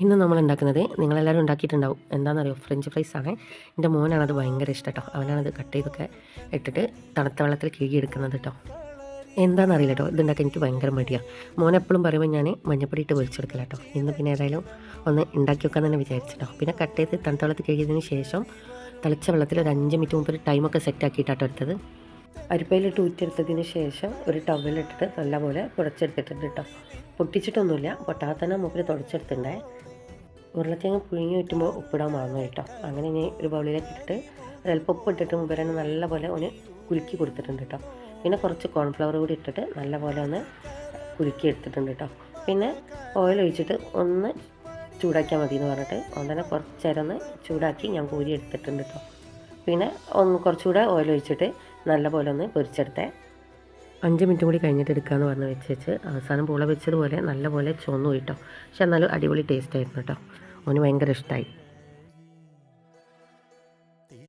ഇന്ന് നമ്മൾ ഉണ്ടാക്കുന്നത് നിങ്ങളെല്ലാവരും ഉണ്ടാക്കിയിട്ടുണ്ടാവും. എന്താണെന്നറിയോ? ഫ്രഞ്ച് ഫ്രൈസ് ആണ്. എൻ്റെ മോനാണത് ഭയങ്കര ഇഷ്ടം കേട്ടോ. അവനാണത് കട്ട് ചെയ്തൊക്കെ ഇട്ടിട്ട് തണുത്ത വെള്ളത്തിൽ കഴുകിയെടുക്കുന്നത് കേട്ടോ. എന്താണെന്നറിയില്ല കേട്ടോ, ഇതുണ്ടാക്കാൻ എനിക്ക് ഭയങ്കര മടിയാണ്. മോൻ എപ്പോഴും പറയുമ്പോൾ ഞാൻ മഞ്ഞപ്പൊടി ഇട്ട് പൊരിച്ചെടുക്കില്ല കേട്ടോ. ഇന്ന് പിന്നെ ഏതായാലും ഒന്ന് ഉണ്ടാക്കി വെക്കാൻ തന്നെ വിചാരിച്ചിട്ടോ. പിന്നെ കട്ട് ചെയ്ത് തണുത്ത വെള്ളത്തിൽ കഴുകിയതിന് ശേഷം തിളച്ച വെള്ളത്തിൽ ഒരു 5 മിനിറ്റ് മുമ്പ് ഒരു ടൈമൊക്കെ സെറ്റ് ആക്കിയിട്ടാട്ടോ എടുത്തത്. അരിപ്പയിലിട്ട് ഊറ്റിയെടുത്തതിന് ശേഷം ഒരു ടവലിട്ടിട്ട് നല്ലപോലെ തുടച്ചെടുത്തിട്ടുണ്ട് കേട്ടോ. പൊട്ടിച്ചിട്ടൊന്നുമില്ല, പൊട്ടാതെ തന്നെ മൂപ്പര് തുടച്ചെടുത്തിട്ടുണ്ടേ. ഉരുളക്കിഴങ്ങ് പുഴുങ്ങി വയ്ക്കുമ്പോൾ ഉപ്പിടാൻ മറന്നു കേട്ടോ. അങ്ങനെ ഇനി ഒരു ബൗളിലേക്ക് ഇട്ടിട്ട് ഒരല്പം ഉപ്പ് ഇട്ടിട്ട് മുമ്പേനെ നല്ലപോലെ ഒന്ന് കുലുക്കി കൊടുത്തിട്ടുണ്ട് കേട്ടോ. പിന്നെ കുറച്ച് കോൺഫ്ലവർ കൂടി ഇട്ടിട്ട് നല്ലപോലെ ഒന്ന് കുലുക്കി എടുത്തിട്ടുണ്ട് കേട്ടോ. പിന്നെ ഓയിൽ ഒഴിച്ചിട്ട് ഒന്ന് ചൂടാക്കിയാൽ മതി എന്ന് പറഞ്ഞിട്ട് അതുകൊണ്ട് കുറച്ച് നേരം ഒന്ന് ചൂടാക്കി ഞാൻ കോരി എടുത്തിട്ടുണ്ട് കേട്ടോ. പിന്നെ ഒന്ന് കുറച്ചുകൂടെ ഓയിൽ ഒഴിച്ചിട്ട് നല്ലപോലെ ഒന്ന് പൊരിച്ചെടുത്തേ. 5 മിനിറ്റ് കൂടി കഴിഞ്ഞിട്ട് എടുക്കാമെന്ന് പറഞ്ഞ് വെച്ച് അവസാനം പുള വെച്ചതുപോലെ നല്ലപോലെ ചുവന്നു പോയിട്ടോ. പക്ഷെ എന്നാലും അടിപൊളി ടേസ്റ്റ് ആയിരുന്നു കേട്ടോ. അവന് ഭയങ്കര ഇഷ്ടമായി.